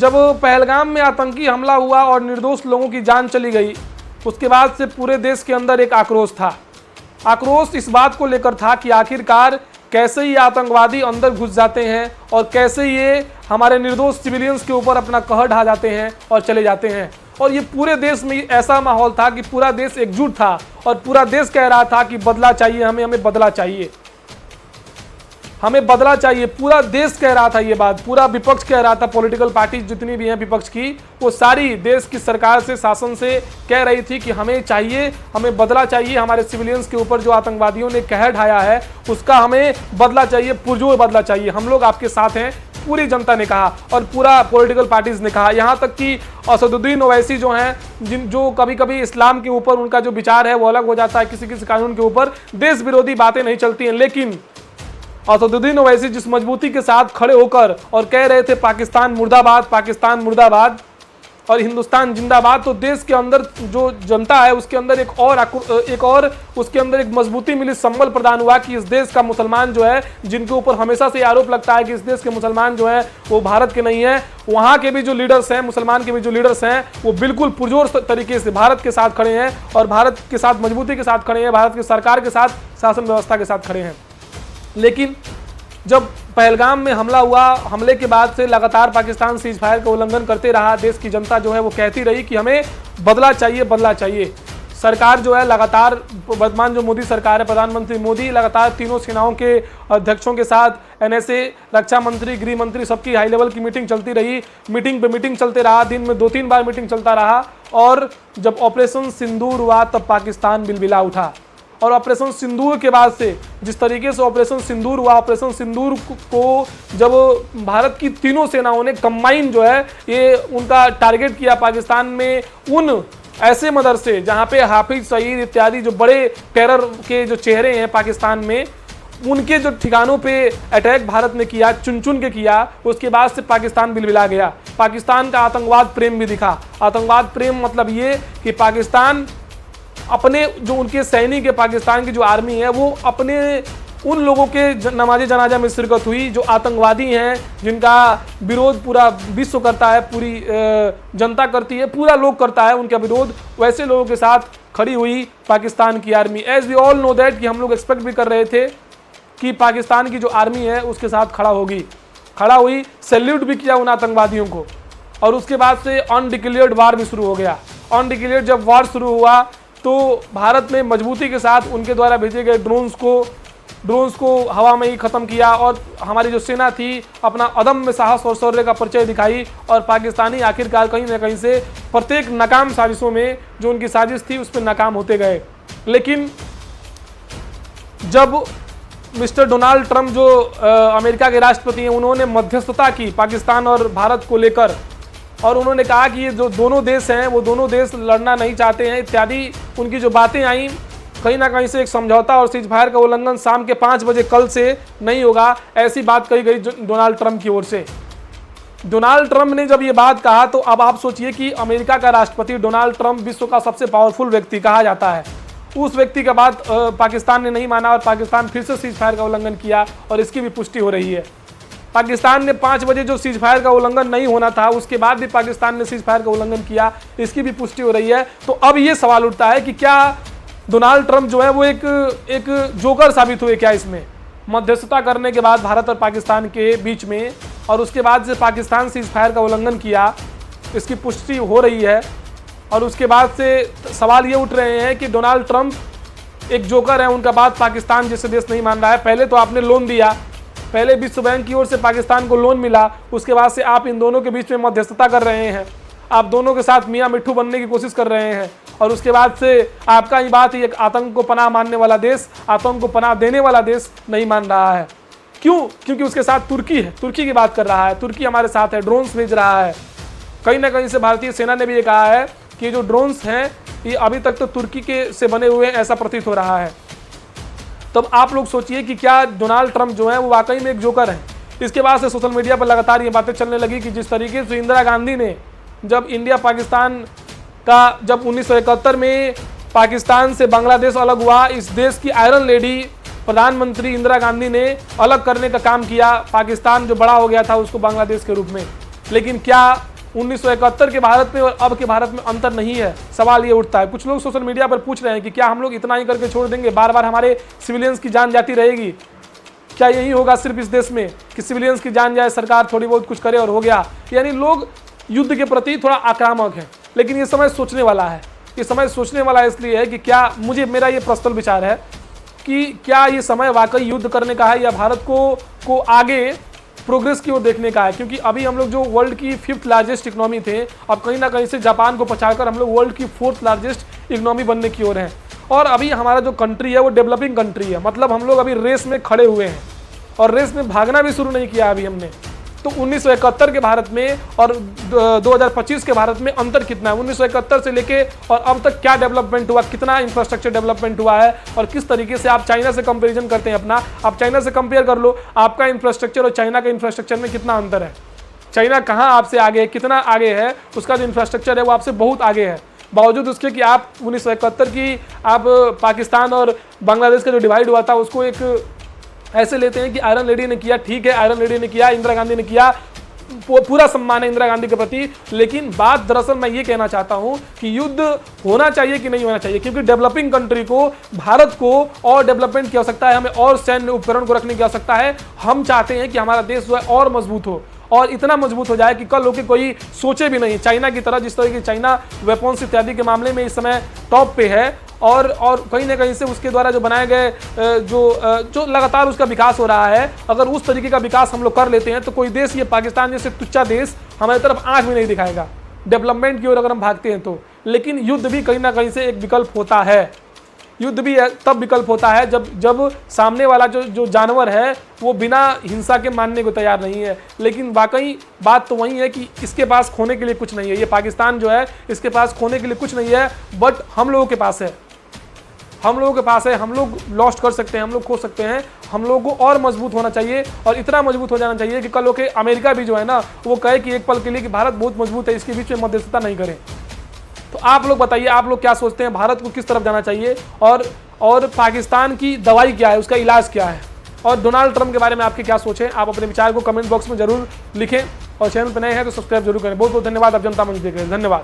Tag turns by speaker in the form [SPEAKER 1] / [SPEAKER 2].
[SPEAKER 1] जब पहलगाम में आतंकी हमला हुआ और निर्दोष लोगों की जान चली गई, उसके बाद से पूरे देश के अंदर एक आक्रोश था। आक्रोश इस बात को लेकर था कि आखिरकार कैसे ये आतंकवादी अंदर घुस जाते हैं और कैसे ये हमारे निर्दोष सिविलियंस के ऊपर अपना कहर ढा जाते हैं और चले जाते हैं। और ये पूरे देश में ऐसा माहौल था कि पूरा देश एकजुट था और पूरा देश कह रहा था कि बदला चाहिए, हमें बदला चाहिए, हमें बदला चाहिए। पूरा देश कह रहा था ये बात, पूरा विपक्ष कह रहा था, पॉलिटिकल पार्टी जितनी भी हैं विपक्ष की, वो सारी देश की सरकार से, शासन से कह रही थी कि हमें चाहिए, हमें बदला चाहिए, हमारे सिविलियंस के ऊपर जो आतंकवादियों ने कहर ढाया है उसका हमें बदला चाहिए, पुरजोर बदला चाहिए, हम लोग आपके साथ हैं। पूरी जनता ने कहा और पूरा पॉलिटिकल पार्टीज ने कहा। यहाँ तक कि असदुद्दीन ओवैसी जो हैं, जो कभी कभी इस्लाम के ऊपर उनका जो विचार है वो अलग हो जाता है, किसी किसी कानून के ऊपर देश विरोधी बातें नहीं चलती हैं, लेकिन असदुद्दीन ओवैसी जिस मजबूती के साथ खड़े होकर और कह रहे थे पाकिस्तान मुर्दाबाद, पाकिस्तान मुर्दाबाद और हिंदुस्तान जिंदाबाद, तो देश के अंदर जो जनता है उसके अंदर एक और उसके अंदर एक मजबूती मिली, संबल प्रदान हुआ कि इस देश का मुसलमान जो है, जिनके ऊपर हमेशा से आरोप लगता है कि इस देश के मुसलमान जो है वो भारत के नहीं है, वहाँ के भी जो लीडर्स हैं, मुसलमान के भी जो लीडर्स हैं, वो बिल्कुल पुरजोर तरीके से भारत के साथ खड़े हैं और भारत के साथ मजबूती के साथ खड़े हैं, भारत की सरकार के साथ, शासन व्यवस्था के साथ खड़े हैं। लेकिन जब पहलगाम में हमला हुआ, हमले के बाद से लगातार पाकिस्तान सीज फायर का उल्लंघन करते रहा। देश की जनता जो है वो कहती रही कि हमें बदला चाहिए, बदला चाहिए। सरकार जो है लगातार, वर्तमान जो मोदी सरकार है, प्रधानमंत्री मोदी लगातार तीनों सेनाओं के अध्यक्षों के साथ, NSA, रक्षा मंत्री, गृह मंत्री, सबकी हाई लेवल की मीटिंग चलती रही। मीटिंग पे मीटिंग चलते रहा, दिन में 2-3 बार मीटिंग चलता रहा। और जब ऑपरेशन सिंदूर हुआ तब पाकिस्तान बिलबिला उठा। और ऑपरेशन सिंदूर के बाद से जिस तरीके से ऑपरेशन सिंदूर हुआ, ऑपरेशन सिंदूर को जब भारत की तीनों सेनाओं ने कंबाइन जो है ये उनका टारगेट किया पाकिस्तान में, उन ऐसे मदरसे जहां पे हाफिज सईद इत्यादि जो बड़े टेरर के जो चेहरे हैं पाकिस्तान में, उनके जो ठिकानों पे अटैक भारत ने किया, चुन चुन के किया, उसके बाद से पाकिस्तान बिलबिला गया। पाकिस्तान का आतंकवाद प्रेम भी दिखा। आतंकवाद प्रेम मतलब ये कि पाकिस्तान अपने जो उनके सैनिक है, पाकिस्तान की जो आर्मी है, वो अपने उन लोगों के नमाज़े जनाजा में शिरकत हुई जो आतंकवादी हैं, जिनका विरोध पूरा विश्व करता है, पूरी जनता करती है, पूरा लोग करता है उनका विरोध, वैसे लोगों के साथ खड़ी हुई पाकिस्तान की army. As we all know that कि हम लोग एक्सपेक्ट भी कर रहे थे कि पाकिस्तान की जो आर्मी है उसके साथ खड़ा होगी, खड़ा हुई, सैल्यूट भी किया उन आतंकवादियों को। और उसके बाद से अनडिक्लेयर्ड वार भी शुरू हो गया। अनडिक्लेयर्ड जब वार शुरू हुआ तो भारत में मजबूती के साथ उनके द्वारा भेजे गए ड्रोन्स को हवा में ही ख़त्म किया और हमारी जो सेना थी अपना अदम्य साहस और शौर्य का परिचय दिखाई। और पाकिस्तानी आखिरकार कहीं ना कहीं से प्रत्येक नाकाम साजिशों में जो उनकी साजिश थी उस पर नाकाम होते गए। लेकिन जब मिस्टर डोनाल्ड ट्रंप जो अमेरिका के राष्ट्रपति हैं, उन्होंने मध्यस्थता की पाकिस्तान और भारत को लेकर, और उन्होंने कहा कि ये जो दोनों देश हैं वो दोनों देश लड़ना नहीं चाहते हैं इत्यादि उनकी जो बातें आई, कहीं ना कहीं से एक समझौता और सीज फायर का उल्लंघन शाम के 5 बजे कल से नहीं होगा, ऐसी बात कही गई डोनाल्ड ट्रंप की ओर से। डोनाल्ड ट्रंप ने जब ये बात कहा तो अब आप सोचिए कि अमेरिका का राष्ट्रपति डोनाल्ड ट्रंप विश्व का सबसे पावरफुल व्यक्ति कहा जाता है, उस व्यक्ति का बात पाकिस्तान ने नहीं माना और पाकिस्तान फिर से सीज फायर का उल्लंघन किया और इसकी भी पुष्टि हो रही है। पाकिस्तान ने 5 बजे जो सीज फायर का उल्लंघन नहीं होना था उसके बाद भी पाकिस्तान ने सीज फायर का उल्लंघन किया, इसकी भी पुष्टि हो रही है। तो अब ये सवाल उठता है कि क्या डोनाल्ड ट्रंप जो है वो एक जोकर साबित हुए क्या इसमें, मध्यस्थता करने के बाद भारत और पाकिस्तान के बीच में, और उसके बाद से पाकिस्तान सीज फायर का उल्लंघन किया, इसकी पुष्टि हो रही है। और उसके बाद से सवाल ये उठ रहे हैं कि डोनाल्ड ट्रंप एक जोकर है, उनका बात पाकिस्तान जैसे देश नहीं मान रहा है। पहले तो आपने लोन दिया, पहले विश्व बैंक की ओर से पाकिस्तान को लोन मिला, उसके बाद से आप इन दोनों के बीच में मध्यस्थता कर रहे हैं, आप दोनों के साथ मियाँ मिट्ठू बनने की कोशिश कर रहे हैं। और उसके बाद से आपका ही बात एक आतंक को पनाह मानने वाला देश, आतंक को पनाह देने वाला देश नहीं मान रहा है। क्यों? क्योंकि उसके साथ तुर्की है, तुर्की की बात कर रहा है, तुर्की हमारे साथ है, ड्रोन्स भेज रहा है। कहीं ना कहीं से भारतीय सेना ने भी ये कहा है कि जो ड्रोन्स हैं ये अभी तक तो तुर्की के से बने हुए हैं, ऐसा प्रतीत हो रहा है। तब आप लोग सोचिए कि क्या डोनाल्ड ट्रंप जो है वो वाकई में एक जोकर है। इसके बाद से सोशल मीडिया पर लगातार ये बातें चलने लगी कि जिस तरीके से इंदिरा गांधी ने जब इंडिया पाकिस्तान का, जब 1971 में पाकिस्तान से बांग्लादेश अलग हुआ, इस देश की आयरन लेडी प्रधानमंत्री इंदिरा गांधी ने अलग करने का काम किया, पाकिस्तान जो बड़ा हो गया था उसको बांग्लादेश के रूप में। लेकिन क्या 1971 के भारत में और अब के भारत में अंतर नहीं है। सवाल ये उठता है, कुछ लोग सोशल मीडिया पर पूछ रहे हैं कि क्या हम लोग इतना ही करके छोड़ देंगे, बार बार हमारे सिविलियंस की जान जाती रहेगी? क्या यही होगा सिर्फ इस देश में कि सिविलियंस की जान जाए, सरकार थोड़ी बहुत कुछ करे और हो गया? यानी लोग युद्ध के प्रति थोड़ा आक्रामक हैं, लेकिन ये समय सोचने वाला है। ये समय सोचने वाला इसलिए है कि क्या मेरा ये पर्सनल विचार है कि क्या ये समय वाकई युद्ध करने का है या भारत को आगे प्रोग्रेस की ओर देखने का है? क्योंकि अभी हम लोग जो वर्ल्ड की 5th लार्जेस्ट इकोनॉमी थे, अब कहीं ना कहीं से जापान को पछाड़कर हम लोग वर्ल्ड की 4th लार्जेस्ट इकोनॉमी बनने की ओर हैं। और अभी हमारा जो कंट्री है वो डेवलपिंग कंट्री है, मतलब हम लोग अभी रेस में खड़े हुए हैं और रेस में भागना भी शुरू नहीं किया अभी हमने। तो 1971 के भारत में और 2025 के भारत में अंतर कितना है? 1971 से लेके और अब तक क्या डेवलपमेंट हुआ, कितना इंफ्रास्ट्रक्चर डेवलपमेंट हुआ है और किस तरीके से आप चाइना से कंपैरिजन करते हैं अपना? आप चाइना से कंपेयर कर लो, आपका इंफ्रास्ट्रक्चर और चाइना के इंफ्रास्ट्रक्चर में कितना अंतर है? चाइना कहाँ आपसे आगे है, कितना आगे है, उसका जो इंफ्रास्ट्रक्चर है वो आपसे बहुत आगे है। बावजूद उसके कि आप 1971 की आप पाकिस्तान और बांग्लादेश का जो डिवाइड हुआ था उसको एक ऐसे लेते हैं कि आयरन लेडी ने किया, ठीक है आयरन लेडी ने किया, इंदिरा गांधी ने किया, पूरा सम्मान है इंदिरा गांधी के प्रति। लेकिन बात दरअसल मैं ये कहना चाहता हूं कि युद्ध होना चाहिए कि नहीं होना चाहिए, क्योंकि डेवलपिंग कंट्री को, भारत को और डेवलपमेंट की आवश्यकता है, हमें और सैन्य उपकरण को रखने की आवश्यकता है। हम चाहते हैं कि हमारा देश जो है और मजबूत हो और इतना मजबूत हो जाए कि कल होकर कोई सोचे भी नहीं चाइना की तरह, जिस तरह की चाइना वेपन्स इत्यादि के मामले में इस समय टॉप पे है और कहीं ना कहीं से उसके द्वारा जो बनाए गए जो लगातार उसका विकास हो रहा है, अगर उस तरीके का विकास हम लोग कर लेते हैं तो कोई देश, ये पाकिस्तान जैसे तुच्चा देश, हमारी तरफ आंख भी नहीं दिखाएगा डेवलपमेंट की ओर अगर हम भागते हैं तो। लेकिन युद्ध भी कहीं ना कहीं से एक विकल्प होता है। युद्ध भी तब विकल्प होता है जब सामने वाला जो जानवर है वो बिना हिंसा के मानने को तैयार नहीं है। लेकिन वाकई बात तो वही है कि इसके पास खोने के लिए कुछ नहीं है, ये पाकिस्तान जो है इसके पास खोने के लिए कुछ नहीं है, बट हम लोगों के पास है, हम लोगों के पास है। हम लोग लॉस्ट कर सकते हैं, हम लोग खो सकते हैं। हम लोगों को और मजबूत होना चाहिए और इतना मजबूत हो जाना चाहिए कि कल होके अमेरिका भी जो है ना वो कहे कि एक पल के लिए कि भारत बहुत मजबूत है, इसके बीच में मध्यस्थता नहीं करें। तो आप लोग बताइए, आप लोग क्या सोचते हैं, भारत को किस तरफ जाना चाहिए और पाकिस्तान की दवाई क्या है, उसका इलाज क्या है, और डोनाल्ड ट्रंप के बारे में आपके क्या सोचें? आप अपने विचार को कमेंट बॉक्स में जरूर लिखें और चैनल पर नए हैं तो सब्सक्राइब जरूर करें। बहुत बहुत धन्यवाद आप जनता मंच देख रहे हैं, धन्यवाद।